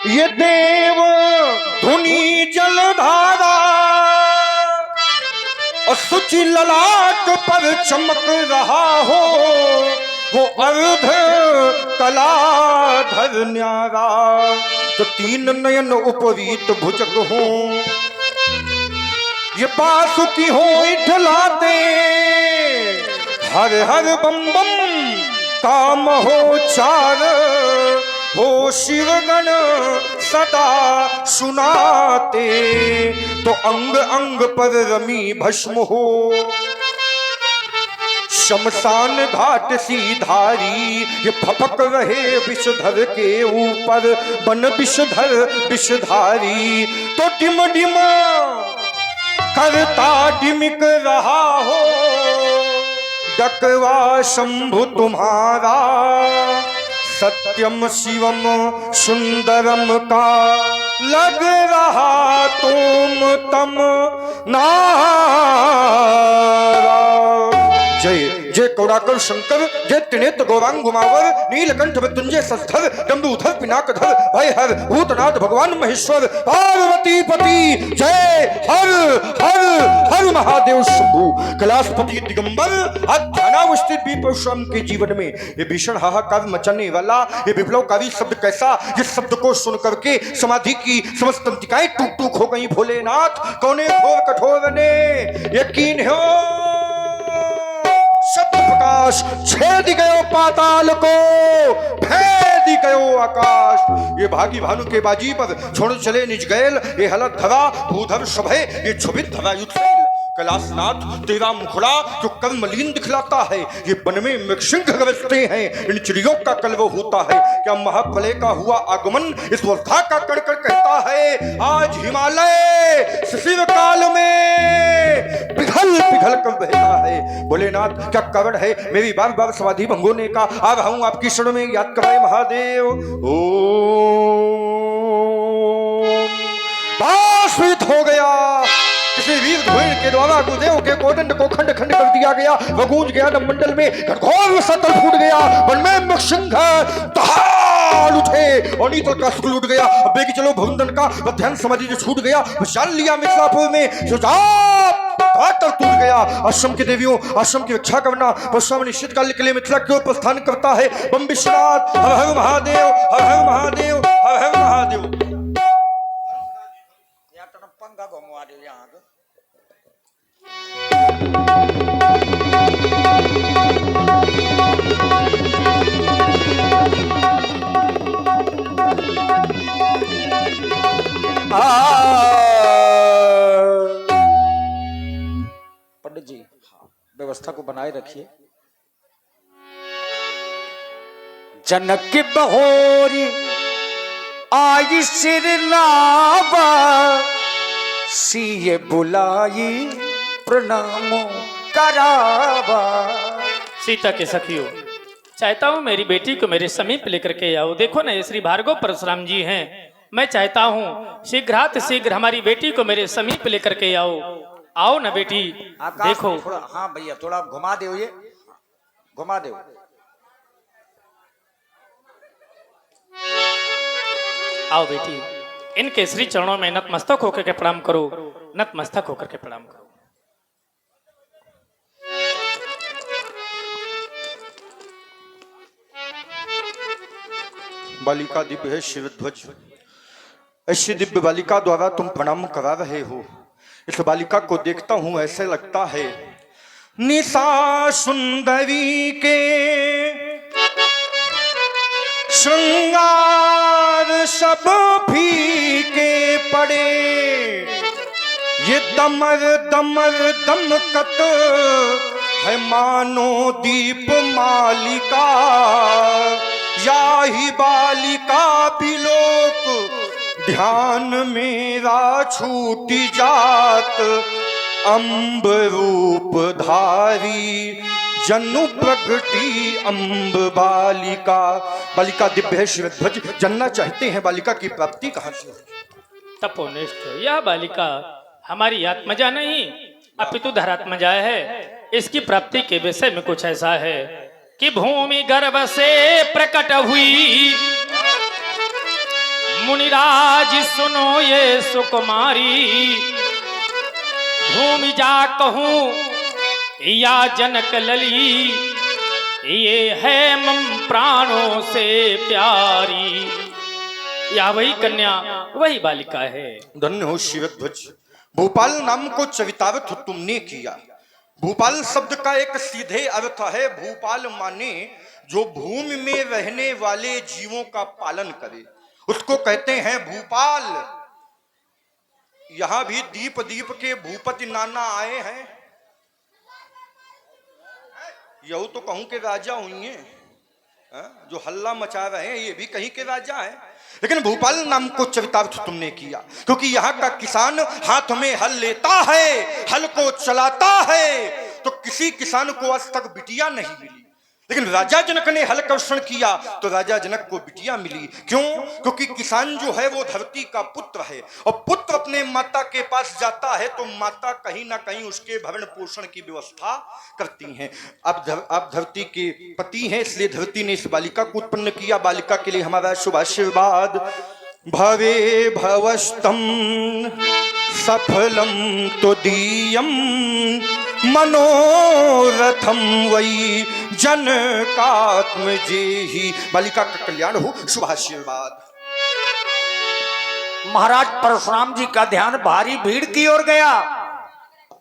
ये देव धुनी जलधारा और सुचि ललाट पर चमक रहा हो, वो अर्ध कलाधर न्यारा। तो तीन नयन उपवीत भुजग हो, ये बासुकी हो इठलाते, हर हर बम बम काम हो चार, हो शिवगण सदा सुनाते। तो अंग अंग पर रमी भस्म हो, शमशान घाट सी धारी, ये फपक रहे विषधर के ऊपर, बन विषधर विषधारी। तो डिम डिम करता डिमिक रहा हो, डकवा शंभु तुम्हारा, सत्यम शिवम सुंदरम का लग रहा तुम तम नारा। जय जय कौड़ाकर शंकर, जय त्रिनेत्र गौरांग गुमावर, नीलकंठ मृत्युंजय सस्थर, डंबूधर पिनाकधर, भय हर भूतनाथ भगवान महेश्वर, पार्वती पति जय हर हर हर महादेव शंभु। कैलाशपति दिगंबर ध्यानावस्थित भी परशुराम के जीवन में ये भीषण हाहाकार मचाने वाला ये विप्लवकारी शब्द कैसा, जिस शब्द को सुन करके समाधि की समस्त तंत्रिकाएं टूक टूक हो गई। भोलेनाथ कौने घोर कठोर ने यकीन हो, सत्य प्रकाश छेद गयो पाताल को, भेद गयो आकाश। ये भागी भानु के बाजी पर छोड़ चले निज गैल, ये हलत धरा भूधर सभय, ये क्षुभित धरा युद्धशैल। कैलाशनाथ तेरा मुखड़ा जो कर्मलीन दिखलाता है, ये वन में मृगसिंह गरजते हैं, इन चिड़ियों का कलव होता है। क्या महाप्रलय का हुआ आगमन इस वर्षा का कण कण कहता है, आज हिमालय शिशिर काल में पिघल पिघल कर बहता है। भोलेनाथ क्या कारण है मेरी बार बार समाधि भंग होने का? आ रहा हूं आपकी शरण में, याद कराए महादेव। बाष्पित हो गया किसी वीर धुएं के द्वारा गुरुदेव के कोदंड को खंड खंड कर दिया गया। वह गूंज गया नमंडल में, घनघोर सतल फूट गया, वन में मृगसिंह दहाड़ उठे और नीतल का शुक्ल उठ गया। अब बेगी चलो भवंदन का वह ध्यान समाधि जो छूट गया, जान लिया मिथिलापुर में टूट गया। आश्रम के देवियों, आश्रम की रक्षा करना। परशुराम निश्चित काल के लिए मिथिला की ओर प्रस्थान करता है। बम विश्वनाथ, हर हर महादेव, हर हर महादेव, हर हर महादेव। पंडित जी व्यवस्था को बनाए रखिए। जनक बहोरी आई सिर नावा, सीए बुलाई प्रणामो करावा। सीता के सखियों, चाहता हूँ मेरी बेटी को मेरे समीप लेकर के आओ। देखो ना, ये श्री भार्गव परशुराम जी हैं। मैं चाहता हूँ शीघ्रात शीघ्र हमारी बेटी को मेरे समीप लेकर के आओ। आओ ना बेटी, देखो। हाँ भैया, थोड़ा घुमा दो, ये घुमा दो। आओ बेटी, इनके श्री चरणों में नतमस्तक होकर के प्रणाम करो, नतमस्तक होकर के प्रणाम करो। बालिका दिव्य है शिवध्वज, ऐसी दिव्य बालिका द्वारा तुम प्रणाम करा रहे हो। इस बालिका को देखता हूं ऐसे लगता है निशा सुंदरी के श्रृंगार सब फीके पड़े, ये दमर दमर दमकत है मानो दीप मालिका, या ही बालिका बिलोक ध्यान मेरा छूटी जात, अम्ब रूप धारी जनु प्रगटी अम्ब बालिका। बालिका दिव्य है शिवध्वज, जानना चाहते हैं बालिका की प्राप्ति कहाँ से? तपोनिष्ठ यह बालिका हमारी आत्मजा नहीं अपितु धरात्मजा है। इसकी प्राप्ति के विषय में कुछ ऐसा है कि भूमि गर्भ से प्रकट हुई मुनिराज सुनो ये सुकुमारी, भूमि जा कहूँ या जनक लली, ये है मम प्राणों से प्यारी। या वही कन्या वही बालिका है। धन्य हो शिवध्वज, भूपाल नाम को चरितार्थ तुमने किया। भूपाल शब्द का एक सीधे अर्थ है भूपाल माने जो भूमि में रहने वाले जीवों का पालन करे, उसको कहते हैं भूपाल। यहां भी दीप दीप के भूपति नाना आए हैं, यहू तो कहूं के राजा हुई हैं, जो हल्ला मचा रहे हैं ये भी कहीं के राजा हैं। लेकिन भूपाल नाम को चरितार्थ तुमने किया क्योंकि यहाँ का किसान हाथ में हल लेता है, हल को चलाता है, तो किसी किसान को आज तक बिटिया नहीं मिली। लेकिन राजा जनक ने हल कर्षण किया तो राजा जनक को बिटिया मिली। क्यों? क्योंकि किसान जो है वो धरती का पुत्र है, और पुत्र अपने माता के पास जाता है तो माता कहीं ना कहीं उसके भरण पोषण की व्यवस्था करती हैं। अब धरती के पति हैं, इसलिए धरती ने इस बालिका को उत्पन्न किया। बालिका के लिए हमारा शुभ आशीर्वाद। भवे भवस्तम सफलम तुदीयम मनोरथम वही जनकात्मजेहि। बालिका का कल्याण हो, शुभ आशीर्वाद। महाराज परशुराम जी का ध्यान भारी भीड़ की ओर गया।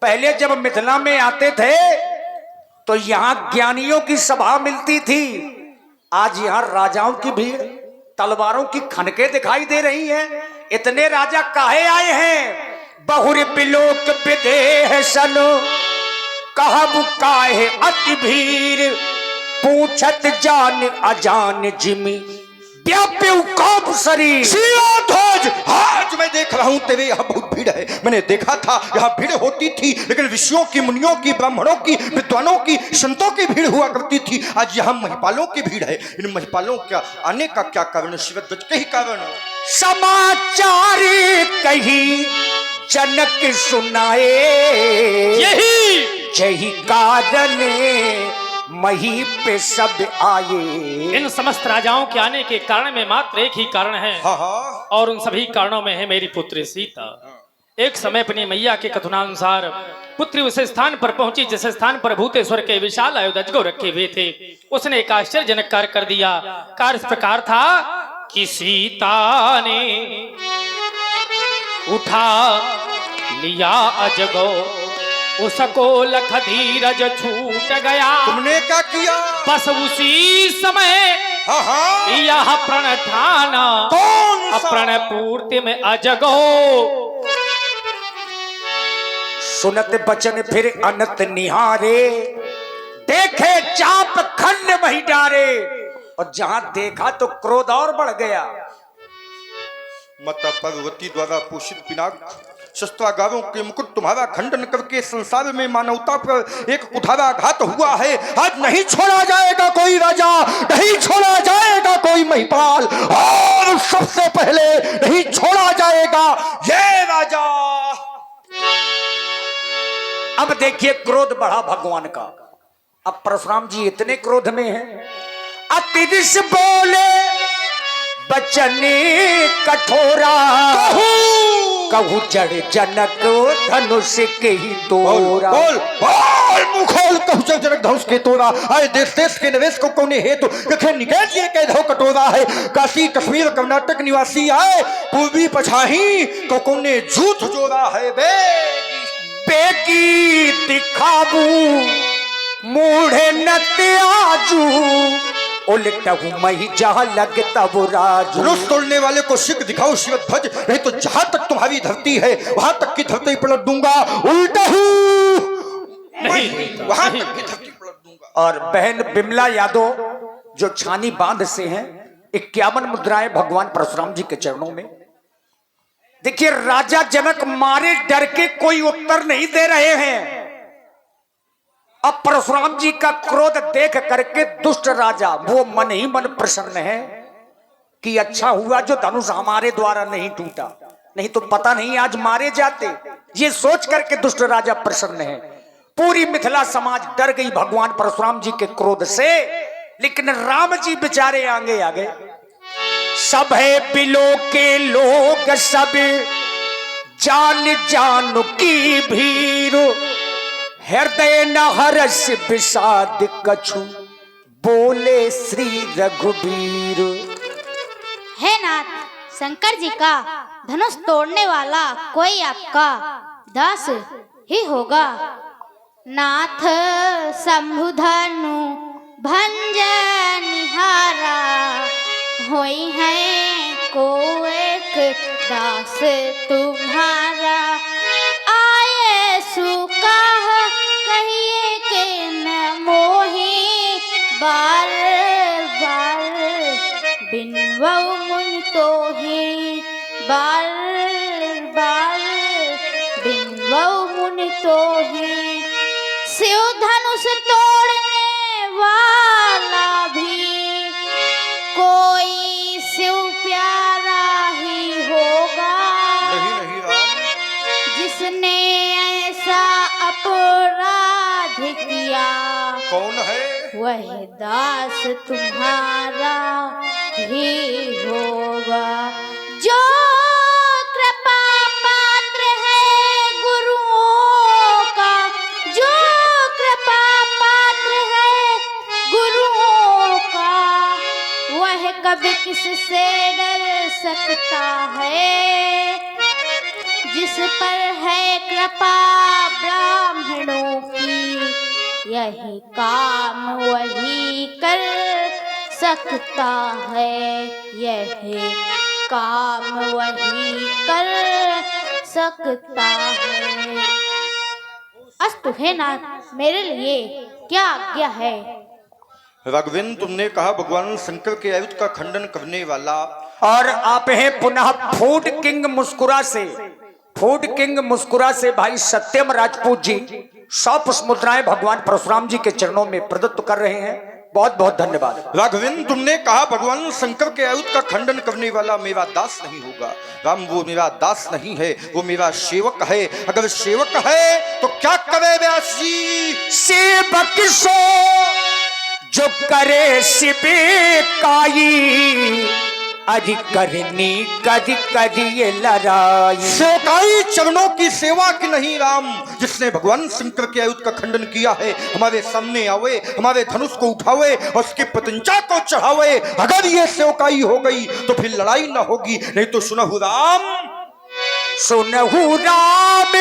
पहले जब मिथिला में आते थे तो यहाँ ज्ञानियों की सभा मिलती थी, आज यहाँ राजाओं की भीड़, तलवारों की खनके दिखाई दे रही हैं। इतने राजा काहे आए हैं? बहुर बिलोक विदेह सनो कहब काहे अति भीड़, पूछत जान अजान जिमी व्याप्यु कौप शरीर। शिरोध्वज, आज मैं देख रहा हूं तेरे यहाँ बहुत भीड़ है। मैंने देखा था यहाँ भीड़ होती थी, लेकिन ऋषियों की, मुनियों की, ब्राह्मणों की, विद्वानों की, संतों की भीड़ हुआ करती थी। आज यहाँ महिपालों की भीड़ है। इन महिपालों का आने का क्या कारण? शिवध्वज के ही कारण। समाचार कही जनक सुनाए, यही कारण मही पे सब आए। इन समस्त राजाओं के आने के कारण में मात्र एक ही कारण है, हाँ। और उन सभी कारणों में है मेरी पुत्री सीता। एक समय अपनी मैया के कथनानुसार पुत्री उस स्थान पर पहुंची जिस स्थान पर भूतेश्वर के विशाल आयुध को रखे हुए थे। उसने एक आश्चर्यजनक कार्य कर दिया। कार्य इस प्रकार था कि सीता ने उठा लिया अजगो, उसको लख धीरज छूट गया। तुमने क्या किया? बस उसी समय यह प्रण ठाना, कौन सा? प्रण पूर्ति में अजगो। सुनत बचन फिर अनत निहारे, देखे चाप खंड वही डारे। और जहां देखा तो क्रोध और बढ़ गया। माता पार्वती द्वारा पोषित पिनाक शस्त्रागारों के मुकुट तुम्हारा खंडन करके संसार में मानवता पर एक कुठाराघात हुआ है। आज नहीं छोड़ा जाएगा कोई राजा, नहीं छोड़ा जाएगा कोई महिपाल, और सबसे पहले नहीं छोड़ा जाएगा ये राजा। अब देखिए क्रोध बढ़ा भगवान का। अब परशुराम जी इतने क्रोध में हैं, अतिरिस बोले बचन कठोरा, कहू जड़ जनक धनुष के ही तोरा। बोल बोल मुखोल कहू जड़ जनक धनुष के तोरा। आए देश देश के निवेश को कोने हेतु कखे निकेत ये कह धो कटोरा है। काशी कश्मीर कर्नाटक निवासी आए पूर्वी पछाही को कोने झूठ जोड़ा है। बेगी दिखाबू मूढ़े नत्याजू, उलटहू मही जहां लगता वो राजू। धनुष तोड़ने वाले को सिख दिखाओ शिवध्वज, नहीं तो जहां तक तुम्हारी धरती है वहां तक की धरती पलट दूंगा। उल्टहू वहां तक की धरती पलट दूंगा। और बहन बिमला यादव जो छानी बांध से हैं, 51 मुद्राएं भगवान परशुराम जी के चरणों में। देखिए राजा जनक मारे डर के कोई उत्तर नहीं दे रहे हैं। अब परशुराम जी का क्रोध देख करके दुष्ट राजा वो मन ही मन प्रसन्न है कि अच्छा हुआ जो धनुष हमारे द्वारा नहीं टूटा, नहीं तो पता नहीं आज मारे जाते। ये सोच करके दुष्ट राजा प्रसन्न है। पूरी मिथिला समाज डर गई भगवान परशुराम जी के क्रोध से, लेकिन राम जी बेचारे आगे आगे सब है बिलो के लोग सब जान जान की भीड़, हृदय न हरस विषाद कछु बोले श्री रघुबीर। है नाथ, शंकर जी का धनुष तोड़ने वाला कोई आपका दास ही होगा। नाथ शंभुधनु भंज निहारा, होई है को एक दास तुम्हारा। आए सुकाह कहिए के न मोहि, बार बार बिनवऊ मुनि तोहि, बार बार बिनवऊ मुनि तोहि। शिव धनुष तोड़ने वाला भी कोई शिव प्यारा ही होगा। नहीं राम, जिसने ऐसा अपराध किया, कौन है? वह दास तुम्हारा ही होगा। जो कृपा पात्र है गुरुओं का, जो कृपा पात्र है गुरुओं का, वह कभी किससे डर सकता है। जिस पर है कृपा ब्राह्मणों की, यही काम वही कर सकता है, यही काम वही कर सकता है। अस्तु है नाथ, मेरे लिए क्या आज्ञा है? राघवेंद्र, तुमने कहा भगवान शंकर के आयुध का खंडन करने वाला, और आप हैं पुनः फूड किंग मुस्कुरा से, फूड किंग मुस्कुरा से भाई सत्यम राजपूत जी 100 पुष्प मुद्राएं भगवान परशुराम जी के चरणों में प्रदत्त कर रहे हैं। बहुत बहुत धन्यवाद। राघवेंद्र, तुमने कहा भगवान शंकर के आयुध का खंडन करने वाला मेरा दास नहीं होगा। राम, वो मेरा दास नहीं है, वो मेरा सेवक है। अगर सेवक है तो क्या करे व्यास जी? सेवक सो जो करे शिवे काई, अरि करनी कदी कदी लड़ाई। सेवकाई चरणों की सेवा की नहीं राम। जिसने भगवान शंकर के आयुध का खंडन किया है, हमारे सामने आवे, हमारे धनुष को उठावे और उसकी पतंजा को चढ़ावे। अगर ये सेवकाई हो गई तो फिर लड़ाई ना होगी। नहीं तो सुनहु राम, सुनहु राम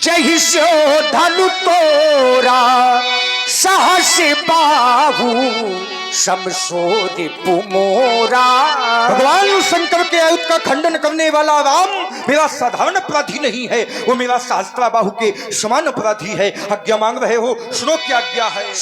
जहि सो धनु तोरा, सहस बाहु समसोद पुमोरा। भगवान शंकर के आयुध का खंडन करने वाला राम मेरा साधारण अपराधी नहीं है, वो मेरा सहस्त्राबाहु के समान अपराधी है। आज्ञा मांग रहे हो, सुनो क्या आज्ञा है।